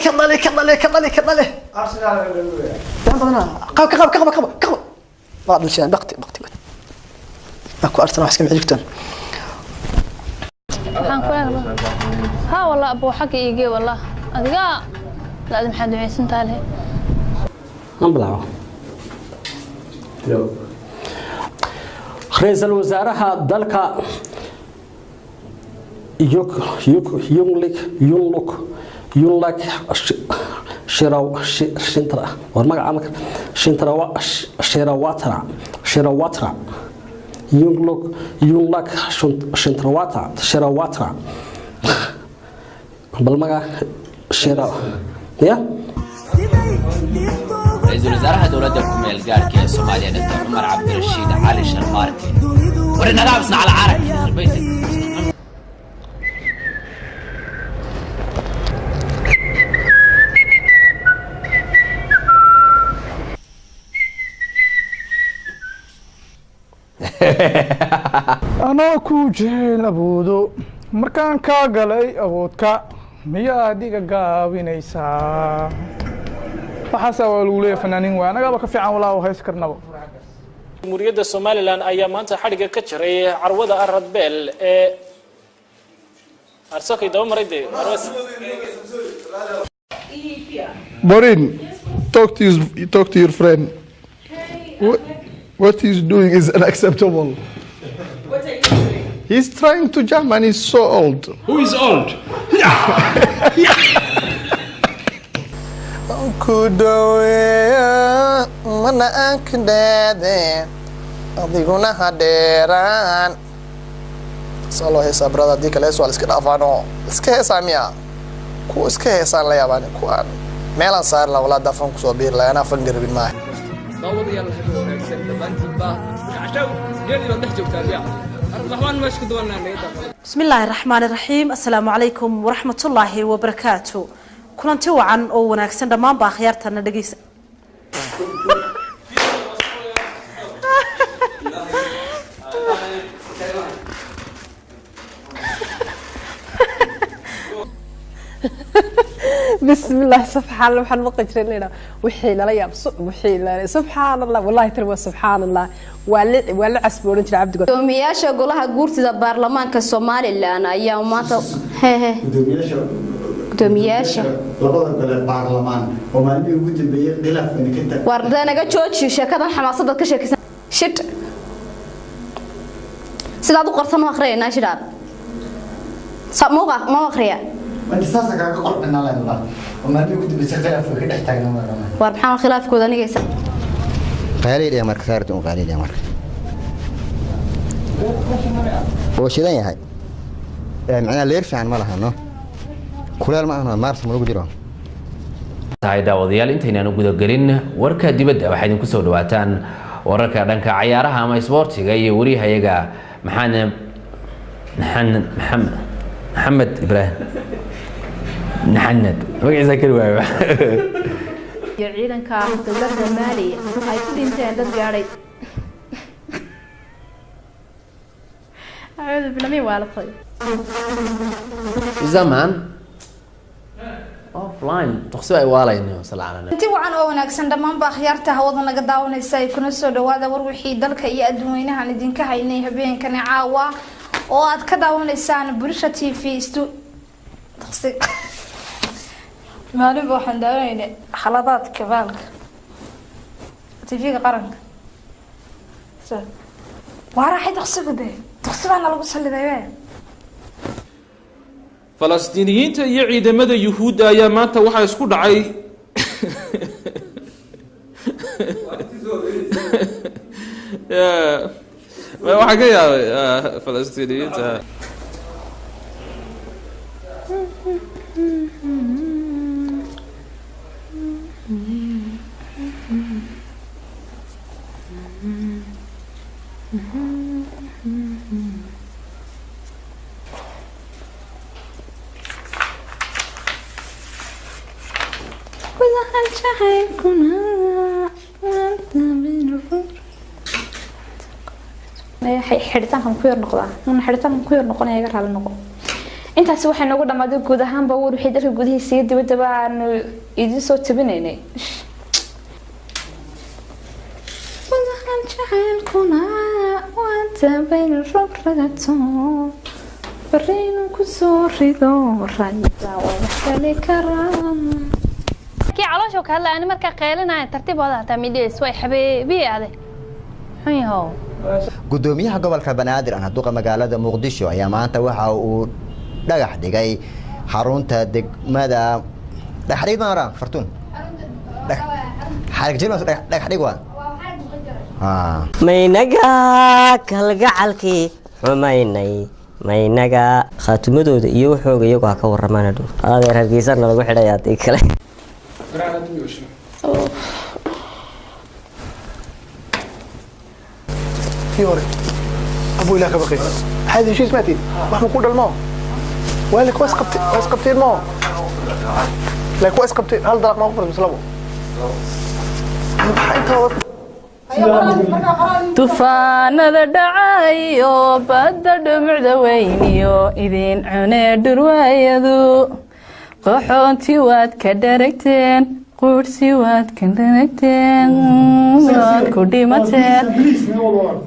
كمالي أرسنال قب بعض الشيء بقتي أكو أرسنال حسكم عجبتون ها والله أبو حكي يجي والله أدقى لازم حد يسنت عليه نبلعه رئيس الوزراء دلك يملك شنترا ورمق عمك شراواترا يملك شراواترا بالمقا شراو يا رئيس الوزراء دولة الحكومية القاركة الصومالية دكتور عمر عبد الرشيد علي شرماركي ورنا لابسنا على عرق بيتك أنا كوجين أبودو مركان كاغلي أبودكا ميا ديغا غاوينيسا waxaasa waa lagu leeyahay fanaaniin waa anaga ka fiican walaa oo hees karnaba Jamhuuriyadda Soomaaliland ayaa maanta xadhiga ka jiray carwada Aradbeel ee arsakay daba marayday Borin talk to your friend what he's doing is unacceptable what are you doing he's trying to jump and he's so old who is old كودويا منا أكدادين أضيقنا هديران صلوا هيسا برادا ديك اللي يسوى لسكي دافانو لسكي هيسا ميا كو اسكي هيسا لا ياباني كوان ميلان صار لا ولا دافن كسو بير لا أنا فنقر بين ماهي داود يلا هدو ونكسن دبانتي با عشاو جيلي لو دحجو تابيع الرحمن ماشك دولنا بسم الله الرحمن الرحيم السلام عليكم ورحمة الله وبركاته kulanti wacan oo wanaagsan dhamaan baa khiyaartana dhageysa بسم الله سبحان الله waxaan maqajrin leena wixii la yaab wixii la subxaan allah wallahi tarwa subxaan allah wala casboorin jira abdiga gudoomiyaasha golaha guurtida baarlamaanka Soomaaliland ayaa maanta gudoomiyaasha labada gole baarlamaan oo maalmihii ugu dambeeyay khilaaf in ka tag warda naga jooji sheekadan xamaasada ka sheekaysan shit sidaad u qortan oo akhriyayna shiraab samuuqa ma akhriya wadi saasa ka qortana la ilaa oo maalmihii ugu dambeeyay khilaaf ka dhex taagan war maxaa khilaafkooda nigaysa qaaliid marka saartu qaaliid marka oo shidan yahay macna leer fiican ma laha no kuleel ma ahna maars ma lagu jiro tahay daawadayaal intaynaan guda galin warka dibadda waxa idin ku soo dhawaataan wararka dhanka ciyaaraha ama isboortiga iyo wariyahayaga maxamed ibraahim magaciisa kale waayo ciidanka dowladda Maali ay ku dhinteen dad gaaray أعوذ بالله ولا طيب زمان offline تخسوا أي والله إنه سلعنا أنتي وعن أو نكسن دمان بخيارته هوضنا قداون الساي كنا سود وهذا وروحي دلك يأدوينها ندين كهيني هبين كان عاوا وقد كداون السان برشتي في استو تخسي ما نبغى حنداوين خلطات كبالك تفيق قرنك وراح تخسي قدي تخسي أنا لو بصلي ذا Falastiiniyiinta iyo ciidamada Yuhuudda ayaa maanta waxa isku dhacay waxa ka yaabay Falastiiniyiinta حريتان كم كير نقطة من حريتان كير نقطة يقرأ على النقطة intaas waxay nagu dhamaaday guud ahaanba war wixii dalka gudihiisa iyo dibadaba aan idin soo tabinaynay waxaan jacaylkuna waanta bayn rogragato barino ku soo rido rayda wada kale karam kii caloosho ka hadla ani marka qeylinahay tartiibooda hata midis way xabeebiyaade hayo gudoomiyaha gobolka Banaadir aan duqa magaalada Muqdisho ayaa maanta waxa uu dhagax dhigay xarunta degmada dhaxriidana fartuun xarag jilmas dhagax dhigwa maynaga kalgacalkii xumaynay maynaga khaatumadooda iyo waxooga iyagu ka waramaan dhow adeer hargeysan lagu xidhayaa tii kale فيوري ابو لك بقي هذه شيء سمعتي واحد نقول الماء ولا كويس قبتي الماء لا كويس قبتي هل ضرب ما غفر مسلمو tufaanada dhacayo badda dhumucda weyniyo idin cunee dhurwaayadu qaxoontii waad ka dharagteen quursi waad ka dharagteen waad ku dhimateen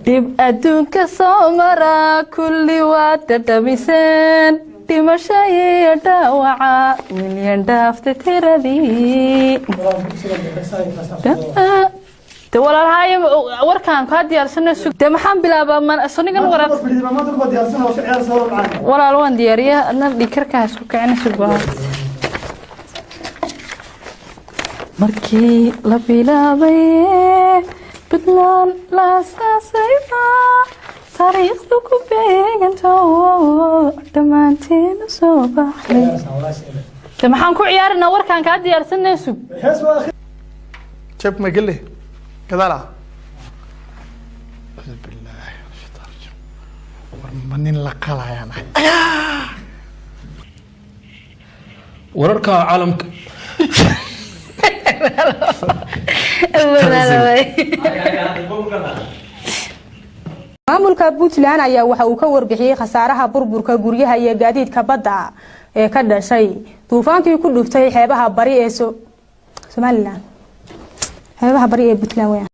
dhib adduunka soo mara kulli waad dhadhamiseen dhimasho iyo dhaawaca milyan dhaafta tiradii te walaalhaay warkaan ka diyaarsanay sugte maxaan bilaabaa man sonigan warad walaal waan diyaariyaa adna dhikarka isku kicina sugbaa markii la bilaabay Puntland la asaasayba taariikhdu ku beeganto dhammaanteen soo baxay te maxaan ku ciyaarinaa warkaan ka diyaarsanay sug شوف ما قال لي كذا بالله الشيطان منين لقلا يا انا wararka caalamka maamulka Puntland ayaa waxa uu ka warbixiyay khasaaraha burburka guryaha iyo gaadiidka badda ee ka dhashay duufaankii ku dhuftay xeebaha bari ee Somaliland xeebaha bari ee Puntland weyn